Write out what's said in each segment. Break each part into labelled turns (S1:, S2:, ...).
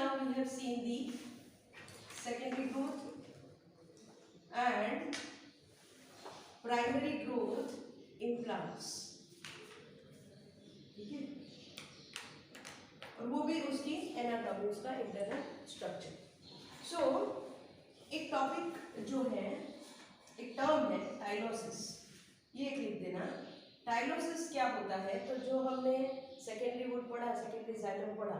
S1: now we have seen the secondary growth and primary growth in plants, ठीक है, और वो भी उसकी एनाटॉमी, उसका इंटरनल स्ट्रक्चर। सो एक टॉपिक जो है, एक टर्म है टाइलोसिस, ये एक लिख देना। टाइलोसिस क्या होता है? तो जो हमने सेकेंडरी वुड पढ़ा, सेकेंडरी जाइलम पढ़ा,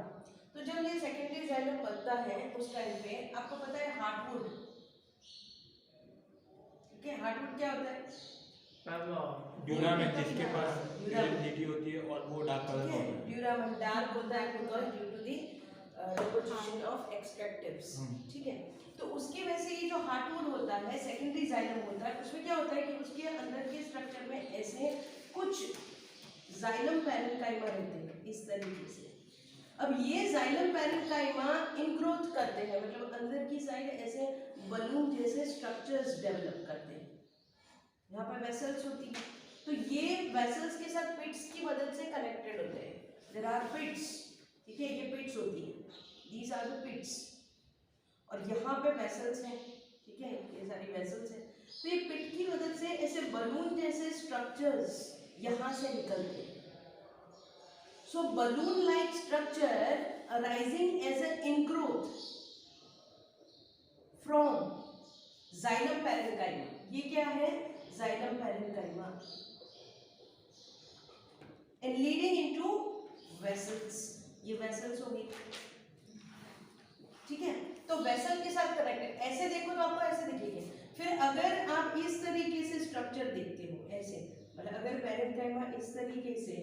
S1: तो जब ये सेकेंडरी जाइलम बनता है उस टाइम पे आपको पता है हार्टवुड, ठीक है, हार्टवुड क्या होता है?
S2: ड्यूरामेंट, जिसके पास ड्यूरेबिलिटी होती है और वो डार्क कलर होता है।
S1: ड्यूरामेंट डार्क होता है because due to the deposition of extractives, ठीक है। तो उसकी वजह से ये जो हार्टवुड होता है, सेकेंडरी जाइलम होता है, उसमें क्या होता है कि उसके अंदर के स्ट्रक्चर में ऐसे कुछ जाइलम पैरेन्काइमा रहते हैं इस तरीके से। अब ये जाइलम पैरेन्काइमा इनग्रोथ करते हैं, मतलब अंदर की साइड ऐसे बलून जैसे स्ट्रक्चर्स डेवलप करते हैं। यहाँ पर वेसल्स होती है, तो ये वेसल्स के साथ पिट्स की मदद से कनेक्टेड होते हैं। देयर आर पिट्स, ठीक है, ये पिट्स होती है, दीज आर द पिट्स, और यहाँ पे वेसल्स हैं, ठीक है, ये सारी वेसल्स हैं। तो ये पिट की मदद से ऐसे बलून जैसे स्ट्रक्चर्स यहाँ से निकलते हैं। So balloon like structure arising as an ingrowth from xylem parenchyma, ये क्या है? Xylem parenchyma, and leading into vessels, ये वेसल्स होगी, ठीक है। तो वेसल के साथ कनेक्टेड, ऐसे देखो तो आपको ऐसे दिखेंगे। फिर अगर आप इस तरीके से स्ट्रक्चर देखते हो, ऐसे, मतलब अगर पैरेन्काइमा इस तरीके से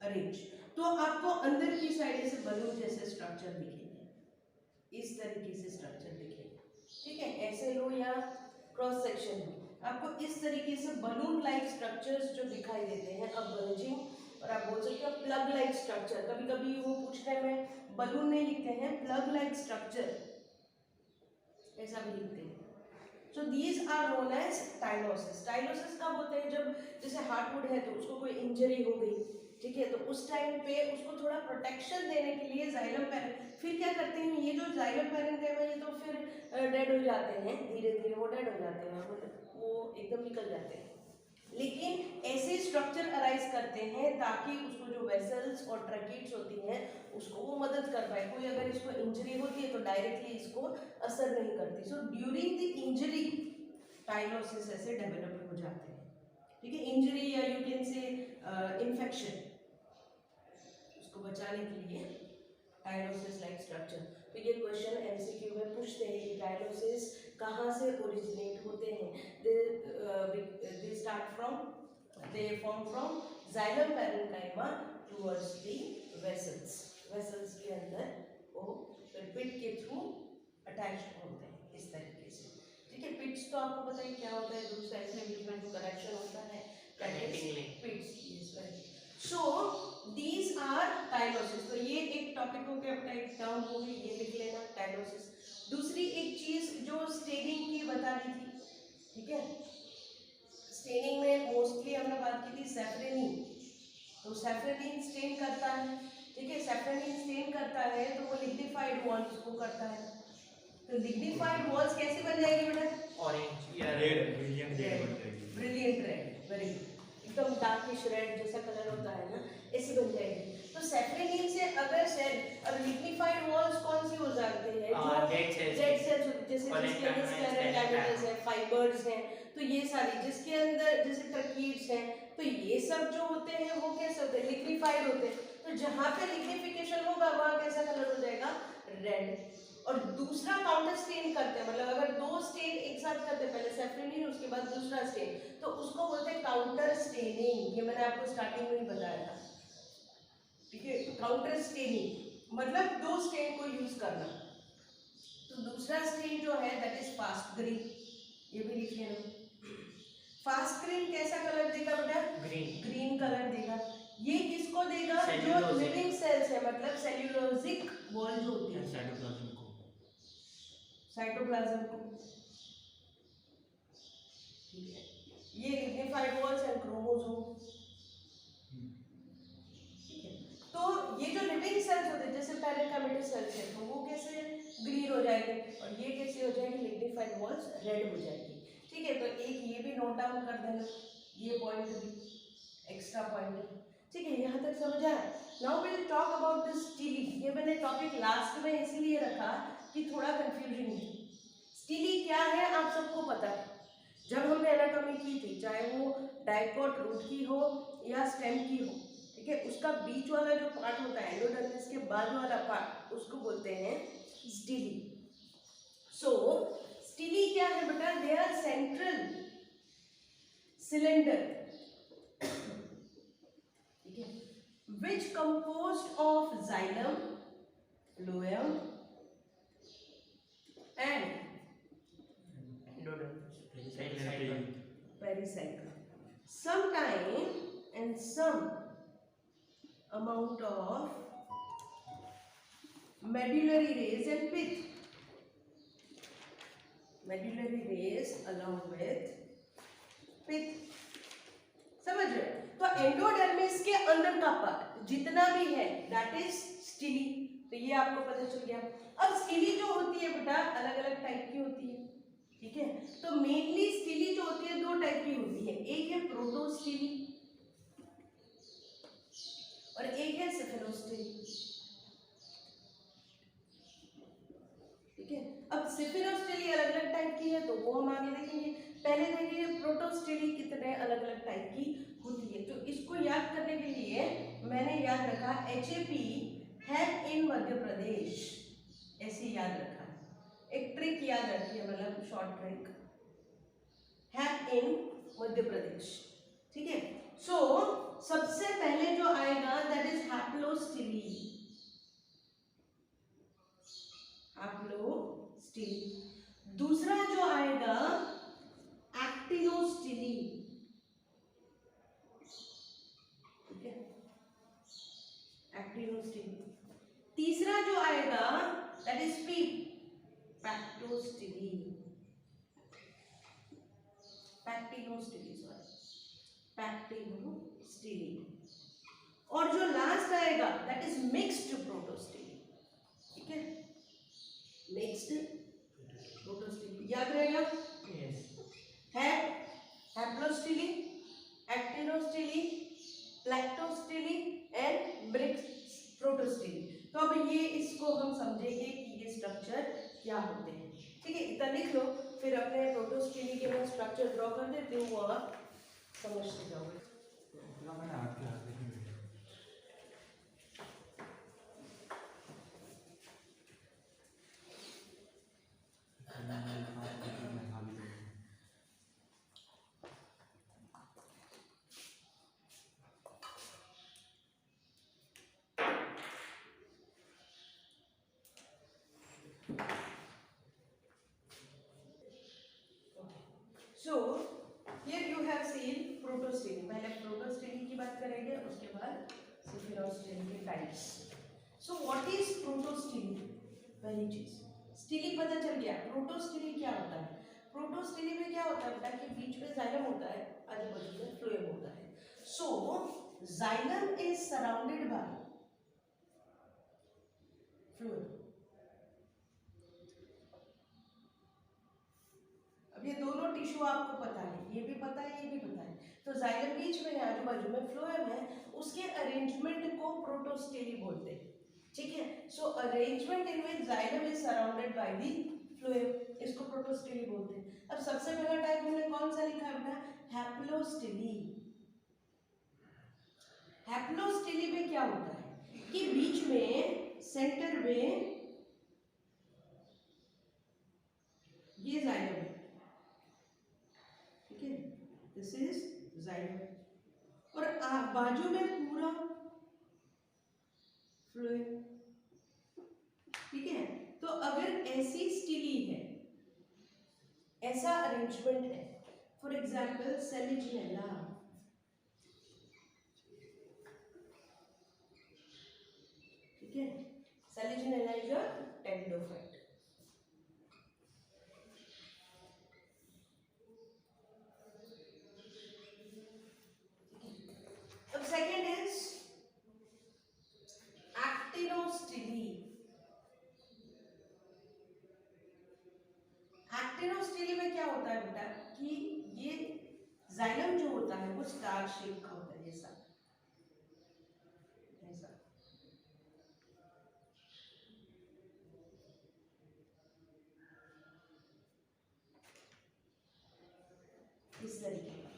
S1: अरेंज, तो आपको अंदर की साइड ऐसे बलून जैसे स्ट्रक्चर दिखेंगे, इस तरीके से स्ट्रक्चर दिखेंगे, ठीक है। ऐसे लो या क्रॉस सेक्शन में आपको इस तरीके से बलून लाइक स्ट्रक्चर्स जो दिखाई देते हैं। अब बल्जिंग, और आप बोल सकते हो प्लग लाइक स्ट्रक्चर, कभी कभी वो पूछने में बलून नहीं लिखते हैं, प्लग लाइक स्ट्रक्चर ऐसा भी लिखते हैं। So these are known as tylosis. Tylosis कब होते हैं? जब जैसे हार्टवुड है तो उसको कोई इंजरी हो गई, ठीक है, तो उस टाइम पे उसको थोड़ा प्रोटेक्शन देने के लिए जाइलम पैरेन्काइमा, फिर क्या करते हैं, ये जो जाइलम पैरेन्काइमा ये तो फिर डेड हो जाते हैं, धीरे धीरे वो डेड हो जाते हैं, वो एकदम निकल जाते हैं, लेकिन ऐसे स्ट्रक्चर अराइज करते हैं ताकि उसको जो वेसल्स और ट्रैकेट्स होती हैं उसको वो मदद कर पाए। कोई अगर इसको इंजरी होती है तो डायरेक्टली इसको असर नहीं करती। So during the injury tylosis ऐसे डेवलप हो जाते हैं, ठीक है। इंजरी या यू कैन से इन्फेक्शन, उसको बचाने के लिए टाइलोसिस लाइक स्ट्रक्चर। तो ये क्वेश्चन एमसीक्यू में पूछते हैं कि टाइलोसिस कहाँ से ओरिजिनेट होते हैं? They start from, they form from xylem parenchyma towards the vessels, vessels के अंदर वो पिट के थ्रू अटैच होते हैं इस तरीके से, ठीक है। पिट्स तो आपको पता है क्या होता है, दूसरा इसमें बीच में जो कनेक्शन होता है, pits, yes right. So these are tylosis. तो ये एक टॉपिक हो गया, अपना एक टर्म हो गई, ये लिख लेना टाइलोसिस। दूसरी एक चीज जो स्टेनिंग की बता दी थी, ठीक है, स्टेनिंग में मोस्टली हमने बात की थी सैफरेनिन, तो सैफरेनिन स्टेन करता है, ठीक है। सैफरेनिन स्टेन करता है तो वो लिग्निफाइड वॉल्स को करता है। तो लिग्निफाइड वॉल्स कैसे बन जाएगी बेटा?
S2: ऑरेंज या रेड, ब्रिलियंट रेड बन जाएगी,
S1: ब्रिलियंट रेड, वेरी गुड, एकदम डार्किश रेड जैसा कलर होता है ना, ऐसी बन जाएगी। तो सैफरेनिन से अगर सेल, अब लिग्निफाइड वॉल्स कौन सी हो जाते हैं? जो डेड सेल्स, जैसे जिसके अंदर स्क्लेरल कैविटीज है, फाइबर्स हैं, तो ये सारी जिसके अंदर जैसे ट्रकीट्स हैं, तो ये सब जो होते हैं वो कैसे होते हैं? लिग्निफाइड होते हैं। तो जहाँ पे लिग्निफिकेशन होगा वहाँ कैसा कलर हो जाएगा? रेड। और दूसरा काउंटर स्टेन करते हैं, मतलब अगर दो स्टेन एक साथ करते हैं, पहले सैफरेनिन उसके बाद दूसरा स्टेन, तो उसको बोलते हैं काउंटर स्टेनिंग। ये मैंने आपको स्टार्टिंग में ही बताया था, ठीक है। काउंटर स्टेनिंग मतलब दो स्टेन को यूज करना। तो दूसरा स्टेन जो है दैट इज फास्ट ग्रीन, ये भी लिख लेना। फास्ट ग्रीन कैसा कलर देगा बेटा?
S2: ग्रीन,
S1: ग्रीन कलर देगा। ये किसको देगा? जो लिविंग सेल्स है, मतलब सेल्यूलोजिक वॉल जो होती है, साइटोप्लाज्म को, ठीक है। ये लिग्निफाइड वॉल्स एंड क्रोमोसोम, ठीक है। तो ये जो लिविंग सेल्स होते हैं जैसे पैरेन्काइमेटिक सेल्स है, तो वो कैसे सेल वॉल्स रेड हो जाएगी। ठीक है, तो एक ये भी नोट डाउन कर देना, ये पॉइंट भी एक्स्ट्रा पॉइंट। ठीक है, यहाँ तक समझ आया। Now will talk about this steely. ये मैंने टॉपिक लास्ट में इसलिए रखा कि थोड़ा कंफ्यूजन है। स्टीली क्या है आप सबको पता है, जब हमने एनाटॉमी की थी, चाहे वो डाइकोट रूट की हो या स्टेम की हो, ठीक है, उसका बीच वाला जो पार्ट होता है एंडोडर्मिस के बाद वाला पार्ट, उसको बोलते हैं स्टीली। सो स्टीली क्या है बेटा, दे आर सेंट्रल सिलेंडर, ठीक है, which composed of xylem, phloem and pericycle. Sometime and some amount of medullary rays and pith. Medullary rays along with pith. समझ रहे हो? तो एंडोडर्मिस के अंदर का पार्ट जितना भी है दैट इज स्टीली। तो ये आपको पता चल गया। अब स्टीली जो होती है बेटा अलग अलग टाइप की होती है, ठीक है, तो मेनली स्टीली जो होती है दो टाइप की होती है, एक है प्रोटोस्टीली और एक है सिफेरोस्टीली। ठीक है, अब सिफेरोस्टीली अलग अलग टाइप की है तो वो हम आगे देखेंगे। पहले देखिए प्रोटोस्टीली कितने अलग अलग टाइप की होती है। तो इसको याद करने के लिए मैंने याद रखा HAP हैप इन मध्य प्रदेश, ऐसे याद रखा। एक ट्रिक याद रखिए, मतलब शॉर्ट ट्रिक, हैप इन मध्य प्रदेश। ठीक है, सो सबसे पहले जो आएगा दैट इज हैप्लोस्टीली। हैप्लोस्टीली। दूसरा जो आएगा एक्टिनोस्टीली, ठीक है, एक्टिनोस्टीली। तीसरा जो आएगा दैट इज पैक्टोस्टीली, पैक्टिनोस्टीली, सॉरी, पैक्टिनोस्टीली। और जो लास्ट आएगा दैट इज मिक्स्ड प्रोटोस्टीली। ठीक है, मिक्स्ड प्रोटोस्टीली याद रहेगा। हैप्लोस्टीली, एक्टिनोस्टीली, प्लैक्टोस्टीली एंड मिक्स्ड प्रोटोस्टीली। तो अब ये इसको हम समझेंगे कि ये स्ट्रक्चर क्या होते हैं। ठीक है, इतना लिख लो, फिर अपने प्रोटोस्टीली के मैं स्ट्रक्चर ड्रॉ कर देती हूँ, वो आप समझते जाओगे। So here you have seen प्रोटोस्टीली। पहले प्रोटोस्टीली की बात करेंगे, उसके बाद सिफेरोस्टीली के types. So what is protostele? पहली चीज स्टीली पता चल गया। प्रोटोस्टीली क्या होता है? प्रोटोस्टीली में क्या होता है बेटा कि बीच में जाइलम होता है, आजू बाजू में फ्लोएम होता है। So xylem is surrounded by phloem. अब ये दोनों टिश्यू आपको पता है, ये भी पता है, ये भी पता है। तो जाइलम बीच में है, आजू बाजू में फ्लोएम है, उसके अरेंजमेंट को प्रोटोस्टीली बोलते हैं। ठीक है, so arrangement in which xylem is surrounded by the phloem, इसको प्रोटोस्टीली बोलते हैं। अब सबसे पहला टाइप हमने कौन सा लिखा है बेटा? हैप्लोस्टीली। हैप्लोस्टीली में क्या होता है कि बीच में सेंटर में ये जाइलम है, ठीक है, दिस इज जाइलम, और बाजू में पूरा फ्लोएम। ठीक है, तो अगर ऐसी स्टीली है, ऐसा अरेंजमेंट है, फॉर एग्जाम्पल सेलिजिनेला, ठीक है, सेलिजिनेला इज अ टेरिडोफाइट। अब सेकेंड इज एक्टिनोस्टीली। एक्टिनोस्टीली होता है बेटा कि ये जाइलम जो होता है वो स्टार शेप का होता है, ऐसा ऐसा। इस तरीके का,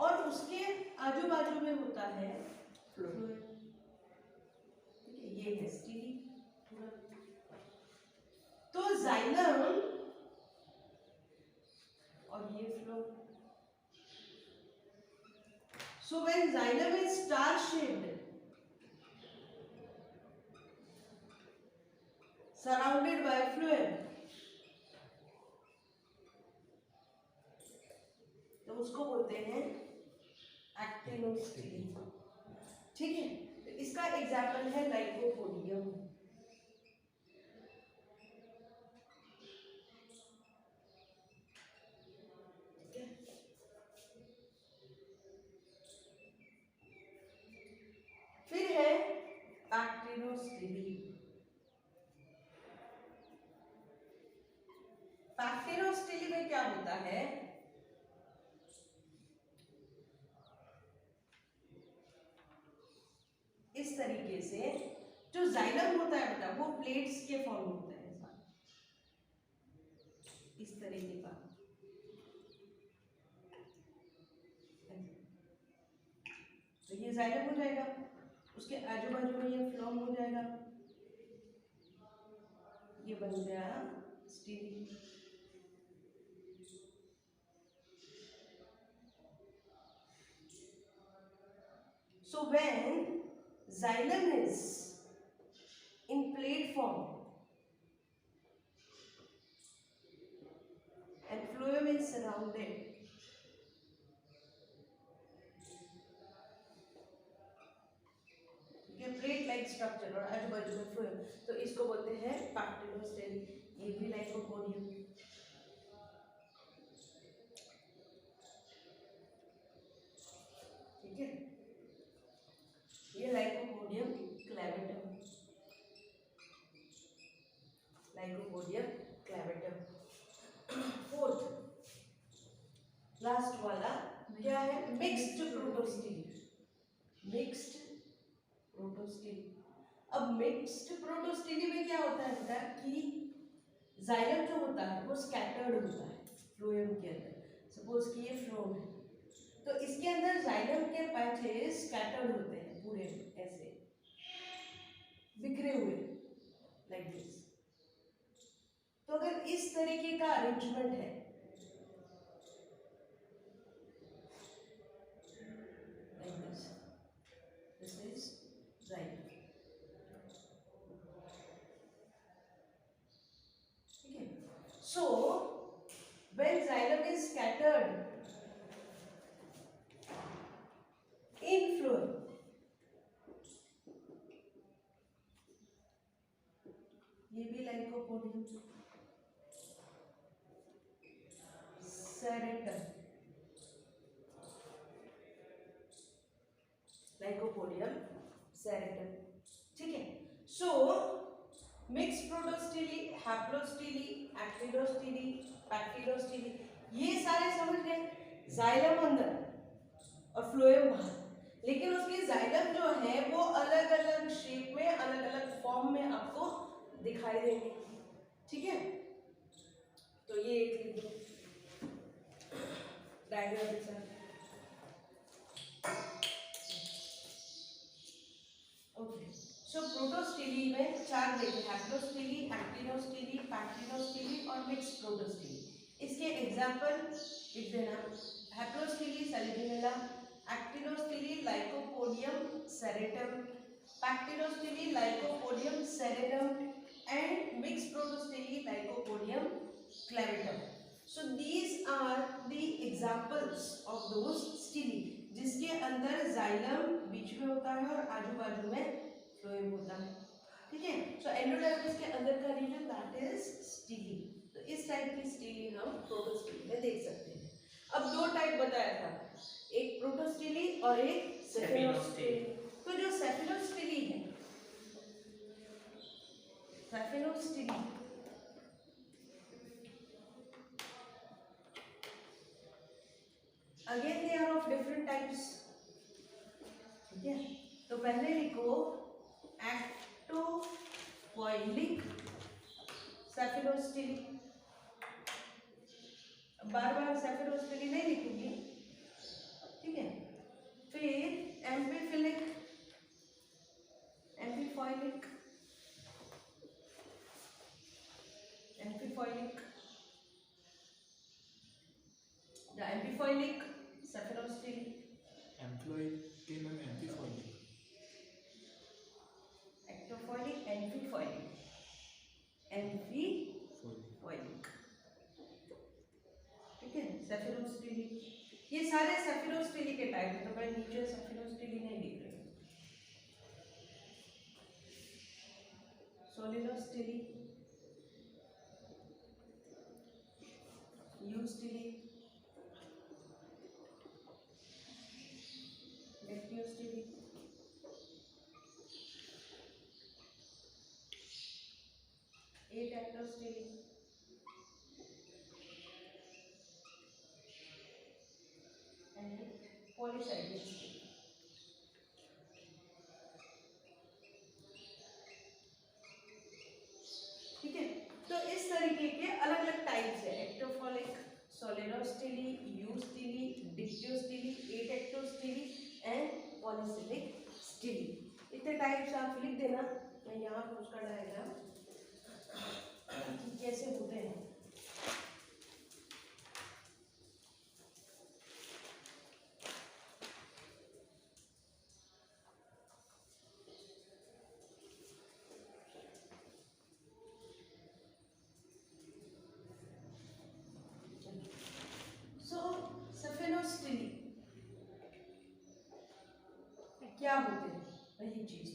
S1: और उसके आजू बाजू में होता है फ्लोएम। ठीक है, ये है स्टीली पूरा। तो जाइलम और ये flow. So when xylem is star shaped, surrounded by phloem, तो उसको बोलते हैं एक्टिनोस्टिली। ठीक है, तो इसका एग्जाम्पल है लाइकोपोडियम। फिर है पैक्टिनोस्टिली। पैक्टिनोस्टिली में क्या होता है, इस तरीके से जो जाइलम होता है बेटा वो प्लेट्स के फॉर्म होता है, ऐसा इस तरीके का। तो ये जाइलम हो जाएगा, उसके आजू बाजू में ये फ्लोम हो जाएगा, ये बन गया steel. So when xylem is in plate form and phloem is surrounded, ये प्लेट लाइक स्ट्रक्चर और आजू बाजू में फ्लोएम, तो इसको बोलते हैं पैक्टिनोस्टिली। ये भी लाइकोपोडियम। ठीक है, ये lycopodium clavatum, lycopodium clavatum. Fourth last वाला क्या है, मिक्स्ड प्रोटोस्टिली। मिक्स्ड प्रोटोस्टिली। अब मिक्स्ड प्रोटोस्टिली में क्या होता है बेटा कि जाइलम जो होता है वो स्कैटर्ड होता है फ्लोएम के अंदर। सपोज कि ये फ्लोएम है, तो इसके अंदर जाइलम के पैचेस स्कैटर्ड होते हैं पूरे ऐसे बिखरे हुए, लाइक दिस। तो अगर इस तरीके का अरेंजमेंट है, like this, this is xylem. ठीक है, सो when xylem is scattered in phloem, ये भी लाइकोपोडियम, सेरेटम, लाइकोपोडियम सेरेटम। ठीक है, सो मिक्स प्रोटोस्टिली, हैप्लोस्टिली, एक्टिनोस्टिली, पैक्टिनोस्टिली, ये सारे समझ गए। जाइलम अंदर और फ्लोएम बाहर, लेकिन उसकी जाइलम जो है वो अलग अलग शेप में, अलग अलग फॉर्म में आपको दिखाई देंगे। ठीक है, तो ये एक लिख दो डायग्राम के साथ। ओके, सो प्रोटोस्टिली में चार देखे, हैप्लोस्टिली, एक्टिनोस्टिली, पैक्टिनोस्टिली और मिक्स्ड प्रोटोस्टिली। इसके एग्जांपल लिख देना, haplostele Selaginella, actinostele Lycopodium serratum, plectostele Lycopodium सेरेनम and mixed protostili lycopodium clavetum. So these are the examples of those stili जिसके अंदर जाइलम बीच में होता है और आजू बाजू में फ्लोएम होता है। ठीक है, सो एंडोडर्मिस के अंदर का रीजन दैट इज स्टिली। तो इस टाइप की स्टिली हम प्रोटोस्टिली में देख सकते हैं। अब दो टाइप बताया था, एक प्रोटोस्टिली और एक सेफिनोस्टिली। तो जो सेफिनोस्टिली है, सेफिनोस्टिली पहले लिखो एक्टोफॉइलिक सेफेलोस्टिली, बार बार सेफेलोस्टिली नहीं लिखूंगी, ठीक है। फिर एम्फीफिलिक, एम्फीफॉइलिक, एम्फीफॉइलिक, द एम्फीफॉइलिक सेफेलोस्टिली,
S2: एम्प्लॉइड के मैम एम्प्लीफॉइड,
S1: एक्टोफॉइलिक, एम्फीफॉइलिक, एम्फीफॉइलिक, ठीक है। सेफेलोस्टिली, ये सारे सेफेलोस्टिली के टाइप है, तो मैं नीचे सेफेलोस्टिली नहीं लिख रही हूँ। सोलिनोस्टिली, यूस्टिली, डेक्टियोस्टिली, एटेक्टोस्टिली, एंड पॉलीसाइक्लिस्टिली। ठीक है, तो इस तरीके के अलग अलग टाइप्स है, एक्टोफॉलिक, सोलिनोस्टिली, यूस्टिली, डिक्टियोस्टिली, एटेक्टोस्टिली एंड पॉलीसिलिक स्टिली। इतने टाइप्स आप लिख देना, मैं यहाँ पर उसका डायग्राम कि कैसे होते हैं। सेफेलोस्टिली क्या होते हैं, वही चीज।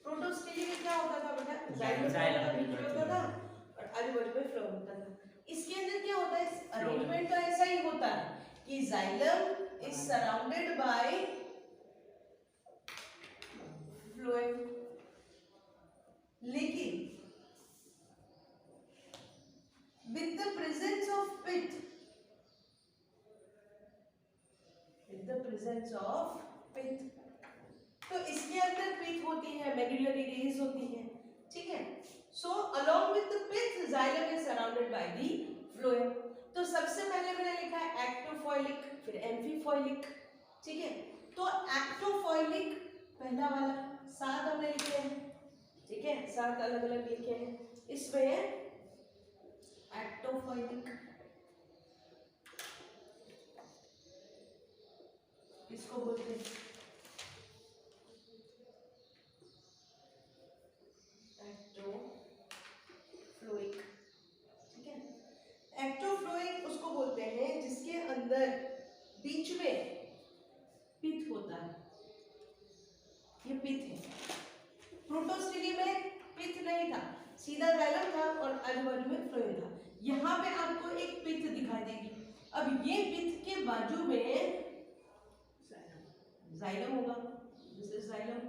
S1: प्रोटोस्टिली में क्या होता था बेटा, जाइलम होता था और आजू बाजू में फ्लो होता था। इसके अंदर क्या होता है, अरेंजमेंट तो ऐसा ही होता है कि xylem is surrounded by phloem, लेकिन with the presence of pith, with the presence of pith, तो इसके अंदर पिथ होती है, मेडुलरी रेज होती है, ठीक है। So along with the pith xylem is surrounded by the phloem. तो सबसे पहले मैंने लिखा है एक्टोफॉइलिक, फिर एम्फीफॉइलिक, ठीक है। तो एक्टोफॉइलिक पहला वाला 7 हमने लिखे हैं, ठीक है, 7 अलग अलग लिखे हैं। इसमें एक्टोफॉइलिक, इसको बोलते हैं एक्टोफ्लोइक, ठीक है। एक्टोफ्लोइक उसको बोलते हैं जिसके अंदर बीच में पिथ होता है, ये पिथ है। प्रोटोस्टिली में पिथ नहीं था, सीधा जाइलम था और आजू बाजू में फ्लोएम था। यहाँ पे आपको एक पिथ दिखाई देगी। अब ये पिथ के बाजू में जाइलम होगा, दिस इज जाइलम,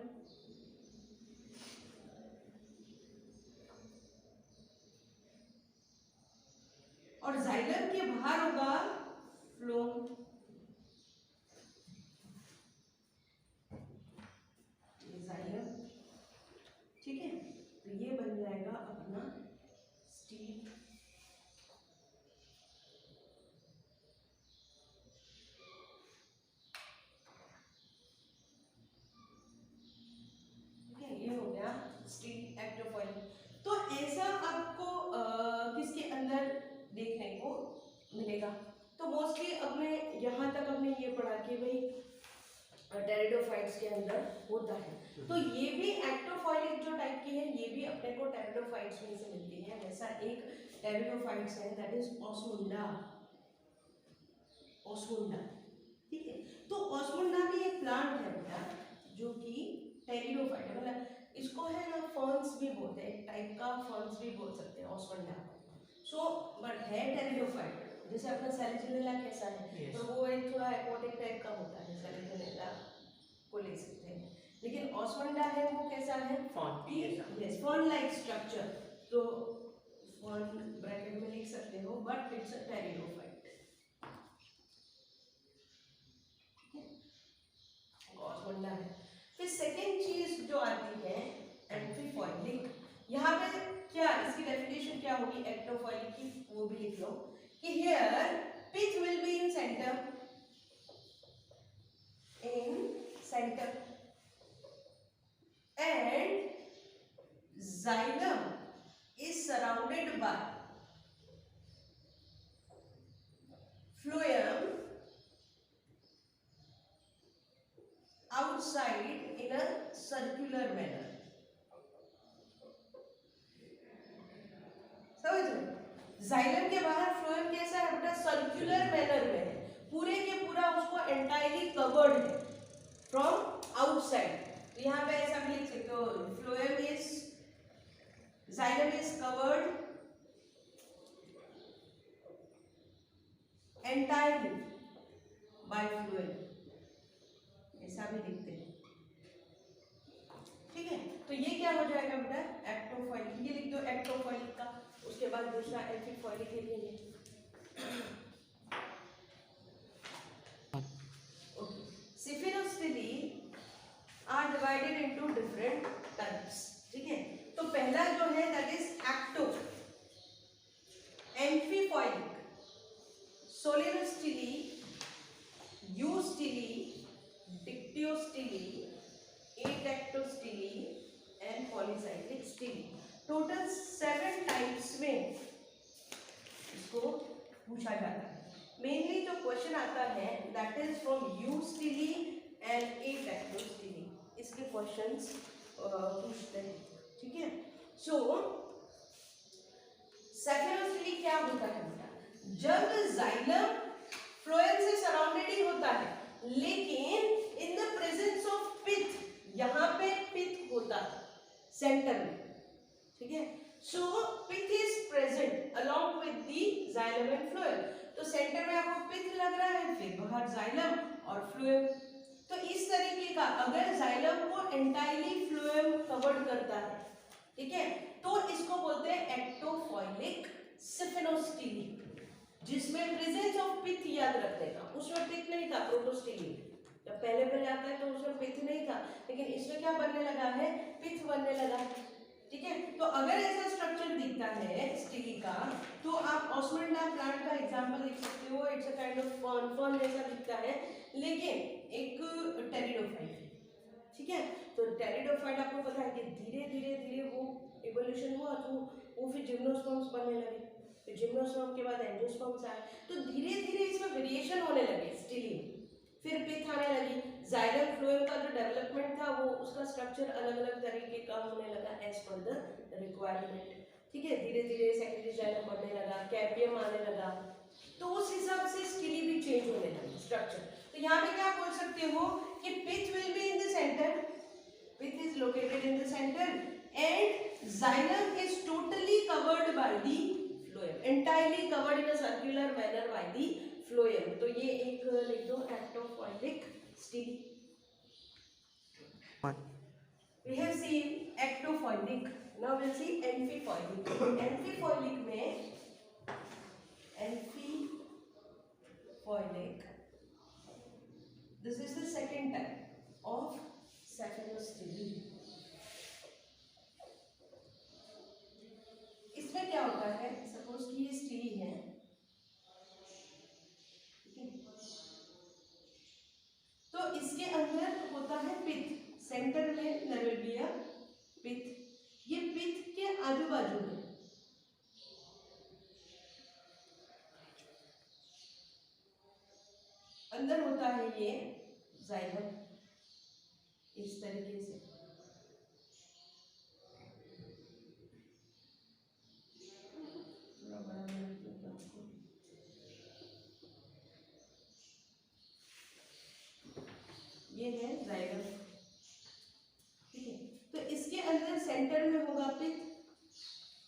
S1: और जाइलम के बाहर होगा फ्लोएम, जाइलम, ठीक है। तो ये बन जाएगा अपना स्टील, ये हो गया स्टील एक्टोफॉइल। तो ऐसा आपको किसके अंदर देखने को मिलेगा, तो मोस्टली अपने यहाँ तक हमने ये पढ़ा कि भाई टेरिडोफाइट्स के अंदर होता है। तो ये भी एक्टोफॉइलिक जो टाइप की है, ये भी अपने को टेरिडोफाइट्स में से मिलती है। वैसा एक टेरिडोफाइट्स है, दैट इज ऑस्मुंडा, ऑस्मुंडा, ठीक है। तो ऑस्मुंडा भी एक प्लांट है बेटा जो कि टेरिडोफाइट है, मतलब इसको है ना फर्न्स भी बोलते हैं, एक टाइप का फर्न्स भी बोल सकते हैं ऑस्मुंडा। सो बट है टेरिडोफाइट, जैसे अपना सैलिजिनेला कैसा है,
S2: yes.
S1: तो वो एक थोड़ा एक्वाटिक टाइप का होता है, सैलिजिनेला को ले सकते हैं। लेकिन ऑस्मुंडा है वो कैसा है, यस, फर्न लाइक स्ट्रक्चर, तो फर्न ब्रैकेट में लिख सकते हो, but it's a pteridophyte, osmunda है। फिर फिर सेकेंड चीज जो आती है एम्फीफॉइलिक। यहाँ पे क्या इसकी डेफिनेशन क्या होगी एक्टोफॉइलिक की, वो भी लिख लो कि here pith will be in centre, and xylem is surrounded by phloem outside in a circular manner। समझ रहे? जाइलम के बाहर फ्लोएम कैसा है बेटा, सर्कुलर मैनर में है, पूरे के पूरा उसको एंटायरली कवर्ड है फ्रॉम आउटसाइड। तो यहाँ पे ऐसा भी लिख सकते हो phloem is, xylem is covered entirely bye phloem, ऐसा भी लिखते हैं। ठीक है, तो ये क्या हो जाएगा बेटा एक्टोफॉइलिक, ये लिख दो एक्टोफॉइलिक का। उसके बाद दूसरा एम्फीफॉइलिक लिखेंगे। Siphonostele are divided into different types. ठीक है, तो पहला जो है that is ecto, amphiphloic, solenostele, eustele, dictyostele, atactostele and polycyclic stele. Total 7 types में इसको पूछा जाता है। मेनली जो क्वेश्चन आता है दैट इज फ्रॉम यूस्टिली एंड एटेक्टोस्टिली, इसके क्वेश्चंस पूछते हैं। ठीक है, सो सेफेनोस्टिली क्या होता है बेटा, जब जाइलम फ्लोएम से सराउंडेड ही होता है लेकिन in the presence of pith, यहाँ पे पिथ होता है सेंटर में। ठीक है, so pith is present along with the xylem and phloem. तो सेंटर में आपको पिथ लग रहा है, फिर बाहर जाइलम और फ्लोएम। तो इस तरीके का अगर जाइलम को एंटायरली फ्लोएम कवर्ड करता है, ठीक है, तो इसको बोलते हैं एक्टोफॉइलिक सिफिनोस्टिली, जिसमें प्रेजेंस ऑफ पिथ याद रखने का। उसमें पिथ नहीं था प्रोटोस्टिली, जब पहले आता है तो उसमें पिथ नहीं था, लेकिन इसमें क्या बनने लगा है, पिथ बनने लगा है। ठीक है, तो अगर ऐसा स्ट्रक्चर दिखता है स्टिली का, तो आप ऑस्मेंडा प्लांट का एग्जांपल देख सकते हो। It's a kind of fern जैसा दिखता है, लेकिन एक टेरिडोफाइट है। ठीक है, तो टेरिडोफाइट आपको पता है कि धीरे धीरे धीरे वो इवोल्यूशन हुआ, तो वो फिर जिम्नोस्पर्म्स बनने लगे, फिर जिम्नोस्पर्म के बाद एंजियोस्पर्म्स आए, तो धीरे धीरे इसमें वेरिएशन होने लगे स्टिली में। फिर पिथ आने लगी, जाइलम फ्लोएम का जो डेवलपमेंट था वो उसका स्ट्रक्चर अलग अलग तरीके का होने लगा एज पर द रिक्वायरमेंट। ठीक है, धीरे धीरे सेकेंडरी जाइलम बढ़ने लगा, कैपियम आने लगा, तो उस हिसाब से स्टिली भी चेंज होने लगी स्ट्रक्चर। तो यहाँ पे क्या बोल सकते हो कि pith will be in the centre, pith is located in the centre and xylem is totally covered by the phloem, entirely covered in a circular manner by the phloem. तो ये एक लिख दो ectophloic stele. We have seen ectophoilic. Now we'll see amphipholic. Amphipholic में amphipholic. This is the second type of saphenostili. इसमें क्या होता है, सपोज कि ये स्टिली है, तो इसके अंदर होता है पिथ, सेंटर में देयर विल बी अ पिथ। ये पिथ के आजू बाजू में अंदर होता है ये जाइलम, इस तरीके से। ये है जाइलम। ठीक है, तो इसके अंदर सेंटर में होगा पिथ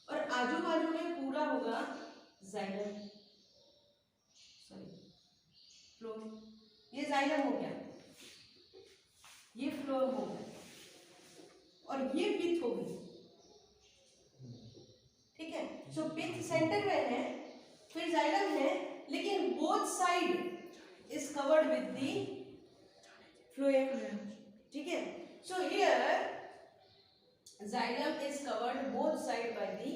S1: और आजू बाजू में पूरा होगा जाइलम, सॉरी फ्लोएम। ये जाइलम हो गया, ये फ्लोएम हो गया और ये पिथ हो गई। ठीक है, सो पिथ सेंटर में है, फिर जाइलम है, लेकिन both side is covered with the phloem. ठीक है, So here xylem is covered both side by the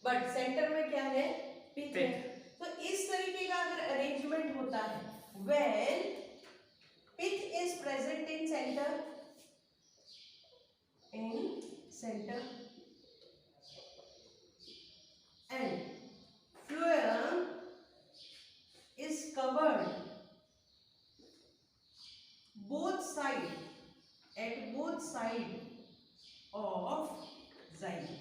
S1: bud. Centre में क्या है? पिथ है. तो इस तरीके का अगर अरेंजमेंट होता है when pith is present in center and phloem is covered both side at both side of xylem.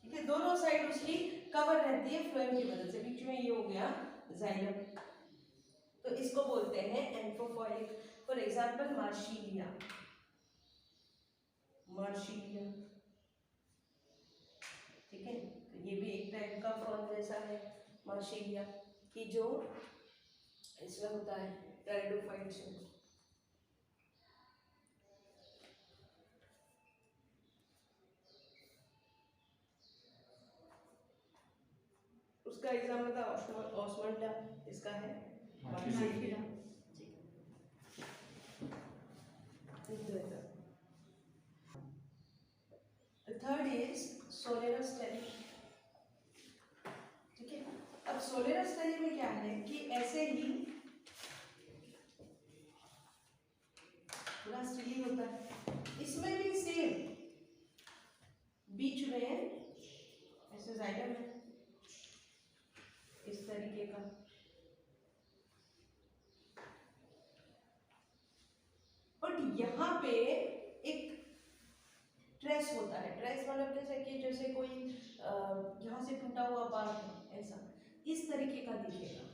S1: ठीक है, दोनों साइड उसकी कवर रहती है फ्लोएम की मदद से. बीच में ये हो गया जाइलम, तो इसको बोलते हैं एंथ्रोफॉइलिक. For example मार्शीलिया. ठीक है, तो ये भी एक टाइप का फ्रॉन जैसा है मार्शीलिया की, जो इसमें होता है टेरिडोफाइट्स में. उसका एग्जाम्पल था ऑस्मंडा, इसका है मार्शीलिया. Third is सोलेनोस्टेली. ठीक है, अब सोलेनोस्टेली में क्या है कि ऐसे ही पूरा स्टिली होता है. इसमें भी सेम बीच में ऐसे जाइलम है इस तरीके का. बट यहाँ पे एक ट्रेस होता है. ट्रेस मतलब जैसे कोई यहाँ से टूटा हुआ पार्ट है, ऐसा इस तरीके का दिखेगा.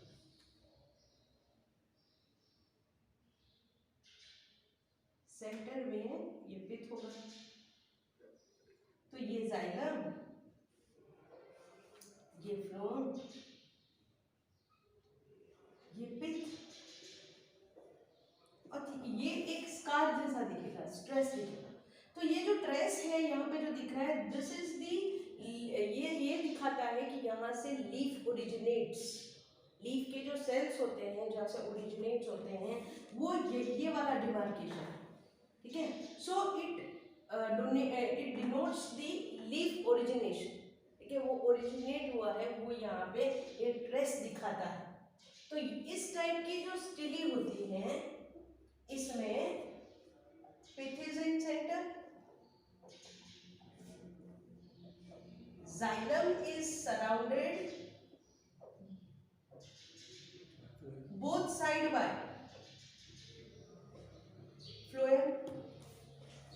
S1: सेंटर में ये पिथ होगा, तो ये जाइलम, ये फ्लोएम, ये पिथ, और ये एक स्कार जैसा दिखेगा, स्ट्रेस दिखेगा. तो ये जो ट्रेस है यहाँ पे जो दिख रहा है, दिस इज दी, ये दिखाता है कि यहाँ से लीफ ओरिजिनेट्स. लीफ के जो सेल्स होते हैं जहाँ से ओरिजिनेट्स होते हैं, वो ये वाला डिमार्केशन. ठीक है, so it denotes the leaf origination. ठीक है, वो ओरिजिनेट हुआ है, वो यहाँ पे ये ट्रेस दिखाता है. तो इस टाइप की जो स्टिली होती है, इसमें pith is in centre, xylem is surrounded both side by phloem.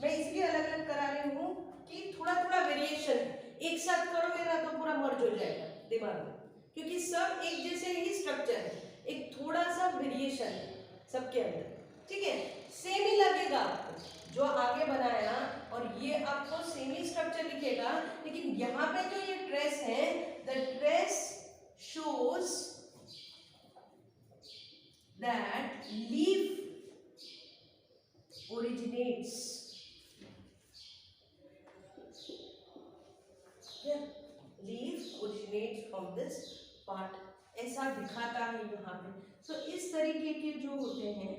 S1: मैं इसलिए अलग अलग करा रही हूँ कि थोड़ा थोड़ा वेरिएशन, एक साथ करोगे ना तो पूरा मर्ज हो जाएगा दिमाग में, क्योंकि सब एक जैसे ही स्ट्रक्चर है, एक थोड़ा सा वेरिएशन है सबके अंदर. ठीक है, सेम ही लगेगा जो आगे बनाया, और ये आपको सेम ही स्ट्रक्चर दिखेगा, लेकिन यहाँ पे जो ये ट्रेस है, the trace shows that leaf originates. Leaf originates from this part, ऐसा दिखाता है यहाँ पे. सो इस तरीके के जो होते हैं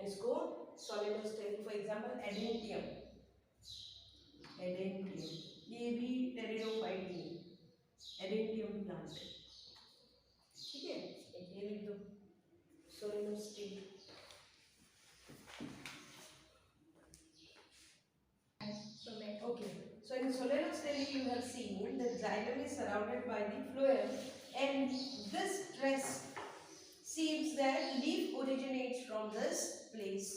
S1: इसको सोलेनोस्टेली. फॉर एग्जांपल एडेंटियम, ये भी टेरिडोफाइट ही है, एडेंटियम प्लांट. ठीक है, ये लिख दो सोलेनोस्टेली. Okay, so in solenostelly you have seen the xylem is surrounded by the phloem, and this tress seems that leaf originates from this place.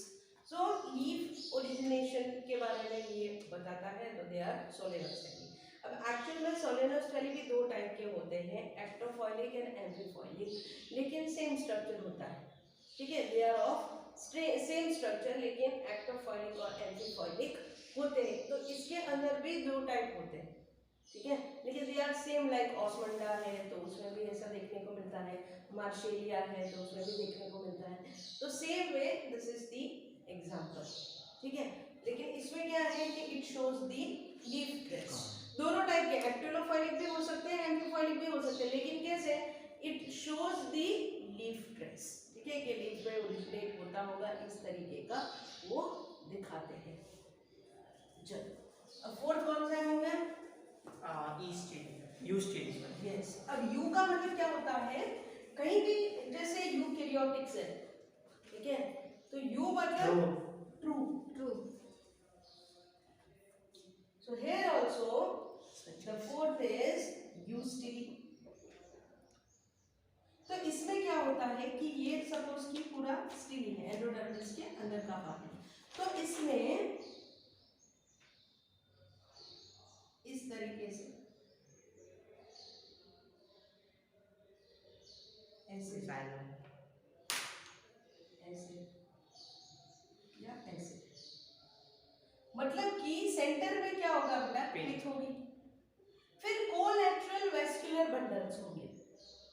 S1: So leaf origination के बारे में ये बताता है, तो they are solenostelly. अब एक्चुअल में सोलेनोस्टेली भी दो टाइप के होते हैं, एक्टोफॉइलिक एंड एम्फीफॉइलिक, लेकिन सेम स्ट्रक्चर होता है. ठीक है, they are of same structure, लेकिन एक्टोफॉइलिक और एम्फीफॉइलिक होते हैं. तो इसके अंदर भी दो टाइप होते हैं. ठीक है, लेकिन दे आर सेम. लाइक ऑस्मंडा है तो उसमें भी ऐसा देखने को मिलता है, मार्शेलिया है तो उसमें भी देखने को मिलता है. तो same way this is the example. ठीक है, लेकिन इसमें क्या है कि it shows the leaf trace. दोनों टाइप के, एक्टिनोफॉइलिक भी हो सकते हैं, एम्फीफॉइलिक भी हो सकते हैं, लेकिन कैसे, it shows the leaf trace. सिक्के के बीच में ओरिजिनेट होता होगा इस तरीके का वो दिखाते हैं। चलो अब फोर्थ कौन सा हो गया? यस। अब यू का मतलब क्या होता है? कहीं भी जैसे यूकैरियोटिक्स है, ठीक है, तो यू मतलब true. So here also the fourth is यूस्टिली। तो इसमें क्या होता है कि ये सपोज कि पूरा स्टिली है, एंडोडर्मिस के अंदर का भाग है, तो इसमें इस तरीके से ऐसे ऐसे या ऐसे, मतलब कि सेंटर में क्या होगा बेटा? पिथ होगी। फिर कोलैटरल वेस्कुलर बंडल्स होंगे।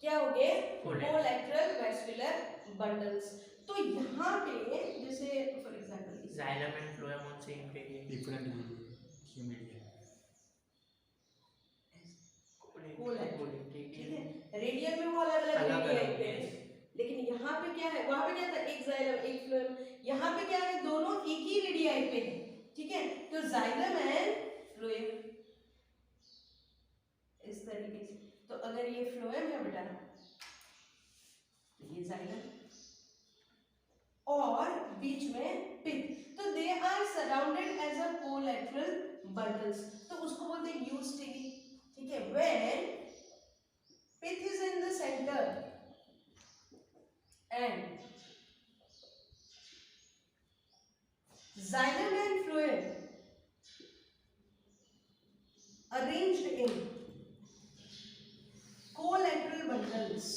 S1: क्या होंगे? Collateral vascular bundles. तो यहाँ पे जैसे for example
S3: xylem and phloem on same page
S2: different media
S1: collateral, ठीक है, रेडियल में वो अलग अलग रेडियल पे है, लेकिन यहाँ पे क्या है? वहाँ पे क्या था? एक जाइलम एक फ्लोएम, यहाँ पे क्या है? दोनों एक ही रेडियाई पे है, ठीक है, तो जाइलम एंड फ्लोएम इस तरीके से। तो अगर ये फ्लोएम है बेटा तो ये जाइलम और बीच में पिथ, तो they are surrounded as a collateral bundles, तो उसको बोलते हैं यूस्टिली, ठीक है। When pith is in the centre and xylem and phloem arranged in collateral bundles,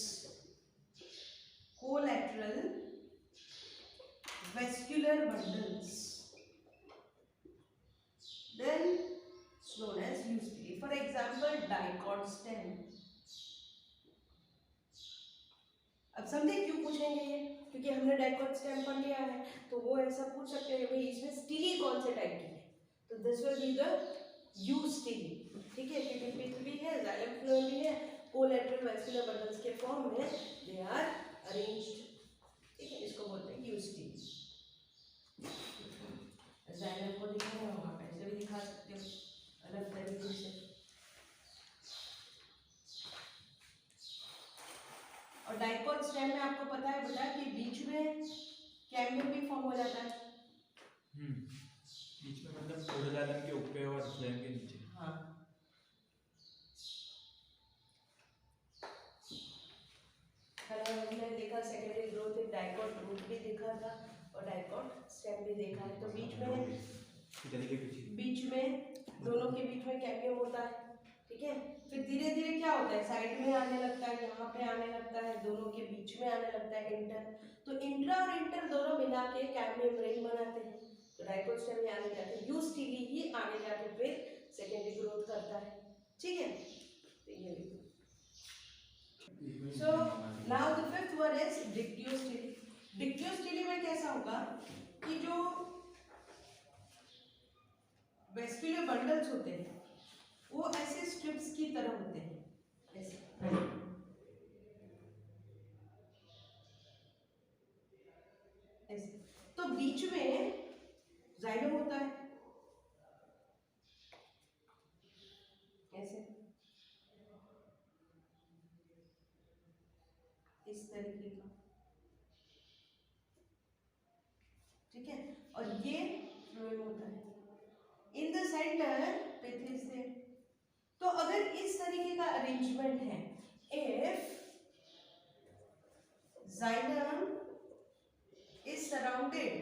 S1: collateral vascular bundles, then it's known as ustili. For example, dicot stem. अब समझे क्यों पूछेंगे ये? क्योंकि हमने डाइकॉट स्टेम पढ़ लिया है, तो वो ऐसा पूछ सकते हैं भाई इसमें स्टिली कौन से टाइप की है, तो दिस विल बी द यूस्टिली, ठीक है, क्योंकि पिथ भी है, जाइलम फ्लोएम भी है, कोलैटरल वेस्कुलर बंडल्स के फॉर्म में दे आर अरेंज्ड, ठीक है, इसको बोलते हैं यूस्टिली। जाइलम को दिखाना हो आप ऐसे भी दिखा सकते हो अलग तरीके से, और डाइकोट स्टेम में आपको पता है बेटा कि बीच में कैम्बियम भी फॉर्म हो जाता है।
S2: बीच में मतलब प्रोटोजाइलम के ऊपर और फ्लोएम के नीचे।
S1: हाँ, हमने देखा सेकेंडरी ग्रोथ एक डाइकोट रूट भी देखा था और डाइकोट स्टेम भी देखा है, तो बीच में दोनों के बीच में कैम्बियम होता है, ठीक है, फिर धीरे धीरे क्या होता है? साइड में आने लगता है, यहाँ पे आने लगता है, दोनों के बीच में आने लगता है इंटर, तो इंट्रा और इंटर दोनों मिला के कैम्बियम रिंग बनाते हैं, तो डाइकोट स्टेम आगे जाके यूस्टिली ही आगे जाके फिर सेकेंडरी ग्रोथ करता है, ठीक है, तो ये so now the fifth one is dictyostele. Dictyostele में कैसा होगा कि जो वेस्कुलर बंडल्स होते हैं वो ऐसे स्ट्रिप्स की तरह होते हैं, ऐसे ऐसे, तो बीच में जाइलम होता है ऐसे, इस तरीके का, ठीक है, और ये फ्लोएम होता है, in the centre pith is there. तो अगर इस तरीके का अरेंजमेंट है, if xylem is surrounded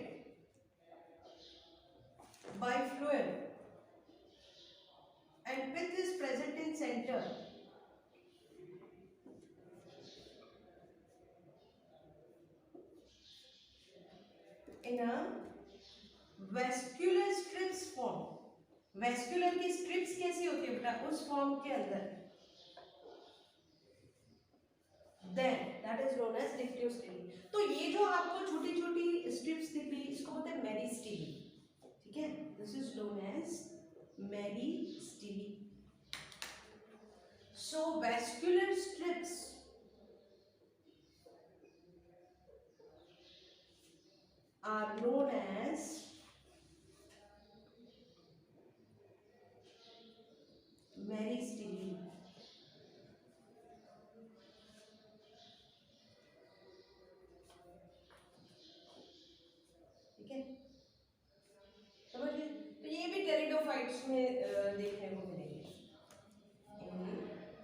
S1: by phloem and pith is present in center, in a vascular strips form, vascular की स्ट्रिप्स कैसी होती है बेटा? उस फॉर्म के अंदर, then that is known as डिक्टियोस्टिली। तो ये जो आपको छोटी छोटी स्ट्रिप्स दिख रही है इसको बोलते हैं मेरिस्टिली, ठीक है, this is known as meristele. So vascular strips are known as meristyle. ठीक है, समझिए। तो ये भी टेरिडोफाइट्स में देखने को मिलेंगे,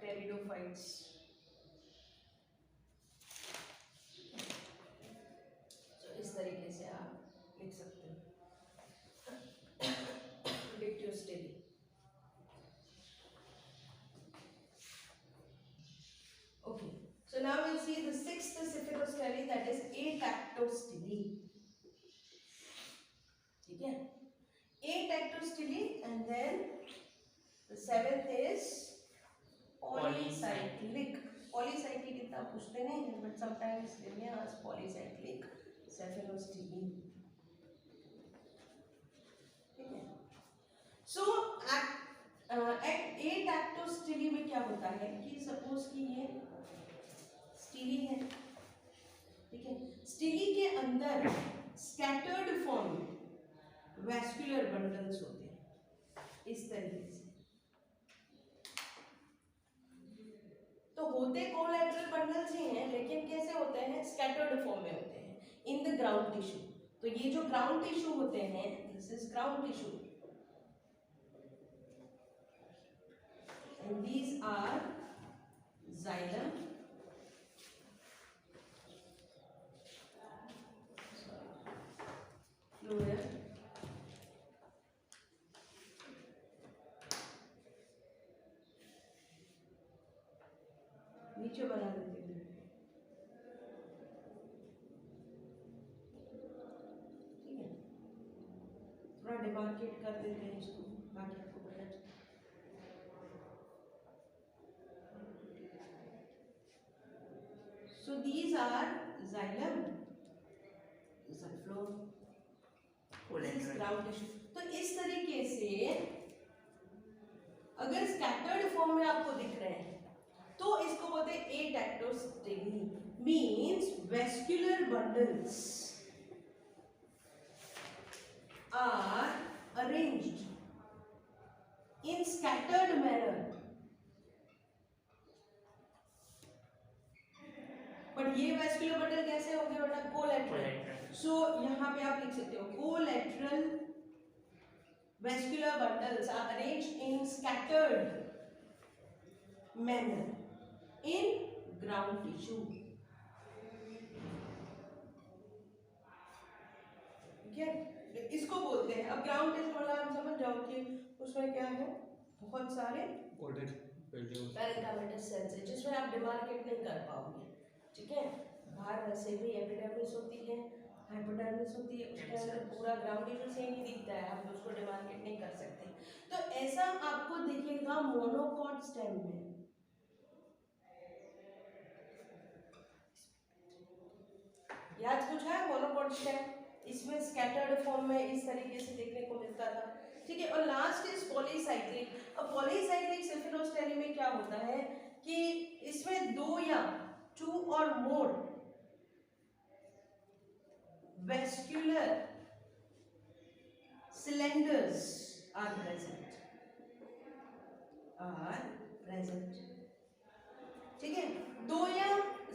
S1: टेरिडोफाइट्स। तो इस तरीके से आप लिख सकते हो डिक्टियोस्टेली। Okay, so now we'll see the sixth Cephalostele, that is Atactostele. ठीक है, Atactostele, and then the seventh is polycyclic. Polycyclic इतना पूछते नहीं हैं, but sometimes they may ask polycyclic cephalostele. ठीक है, so Atactostele में क्या होता है कि सपोज कि ये स्टीली है, ठीक है, स्टीली के अंदर स्कैटर्ड फॉर्म वैस्कुलर बंडल्स होते हैं इस तरीके से। तो होते कोलैटरल बंडल्स ही हैं, लेकिन कैसे होते हैं, स्कैटर्ड फॉर्म में होते हैं इन द ग्राउंड टिश्यू। तो ये जो ग्राउंड टिश्यू होते हैं, this is ground tissue, and these are xylem, phloem, नीचे बना देते हैं, ठीक है, थोड़ा डिमार्केट कर देते हैं इसको, बाकी आपको पता चले। So these are xylem, this is phloem, this is ground tissue। तो इस तरीके से अगर स्कैटर्ड फॉर्म में आपको दिख रहे हैं तो इसको बोलते हैं atactostele, means vascular bundles are arranged in scattered manner. But ये वेस्कुलर बंडल कैसे होंगे बेटा, कोलैटरल। सो यहाँ पे आप लिख सकते हो collateral vascular bundles are arranged in scattered manner in ground tissue. ठीक है, इसको बोलते हैं। अब ग्राउंड टिश्यू मतलब आप समझ जाओ कि उसमें क्या है, बहुत सारे पैरेंकाइमेटस सेल्स है जिसमें आप डिमार्केट नहीं कर पाओगे। ठीक है, बाहर वैसे भी एपिडर्मिस होती है, हाइपोडर्मिस होती है, उसके अंदर पूरा ग्राउंड टिश्यू सेम ही दिखता है, आप उसको डिमार्केट नहीं कर सकते। तो ऐसा आपको दिखेगा मोनोकॉट स्टेम में। याद कुछ है मोनोकॉट स्टेम, इसमें स्कैटर्ड फॉर्म में इस तरीके से देखने को मिलता था। ठीक है, और लास्ट इज पॉलीसाइक्लिक। अब पॉलीसाइक्लिक सेफेलोस्टेली में क्या होता है कि इसमें दो या टू और मोर वेस्कुलर सिलेंडर्स आर प्रेजेंट। ठीक है, दो या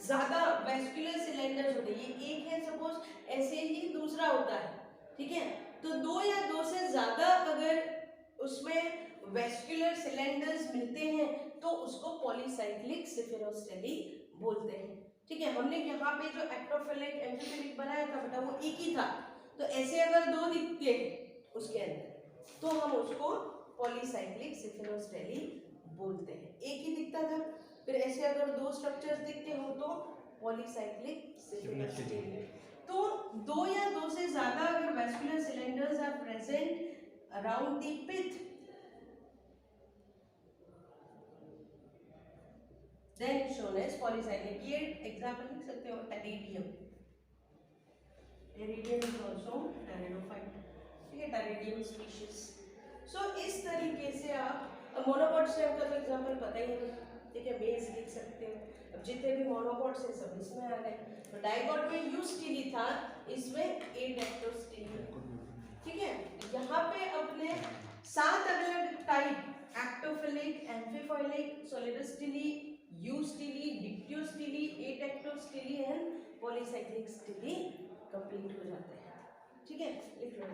S1: ज्यादा वेस्कुलर सिलेंडर्स होते हैं। ये एक है सपोज, ऐसे ही दूसरा होता है। ठीक है, तो दो या दो से ज्यादा अगर उसमें वेस्कुलर सिलेंडर्स मिलते हैं तो उसको पॉलीसाइक्लिक सेफेलोस्टेली बोलते हैं। ठीक है, हमने यहाँ पे जो एक्टोफिलिक एम्फिफिलिक बनाया था बेटा वो एक ही था, तो ऐसे अगर दो दिखते हैं उसके अंदर तो हम उसको पॉलीसाइक्लिक सेफेलोस्टेली बोलते हैं। एक ही दिखता था, फिर ऐसे अगर दो स्ट्रक्चर्स दिखते हो तो पॉलीसाइक्लिक सेफेलोस्टेली। तो दो या दो से ज्यादा अगर vascular cylinders are present around the pith, then it's shown as polycyclic। ये एग्जांपल लिख सकते हो, pteridium. Pteridium is also pteridophyte. ठीक है, टेरिडियम स्पीशीज। सो इस तरीके से आप मोनोकॉट स्टेम का तो एग्जांपल पता ही है। ठीक है, बेस लिख सकते हो। अब जितने भी मोनोकॉट्स हैं सब इसमें आ गए। तो डाइकॉट में यूज के लिए था इसमें एडेक्टोस्टिली। ठीक है, यहाँ पे अपने 7 अलग type ectophloic, amphiphloic, solenostele, eustele, dictyostele, atactostele and polycyclic stele complete हो जाते हैं। ठीक है, लिख लो।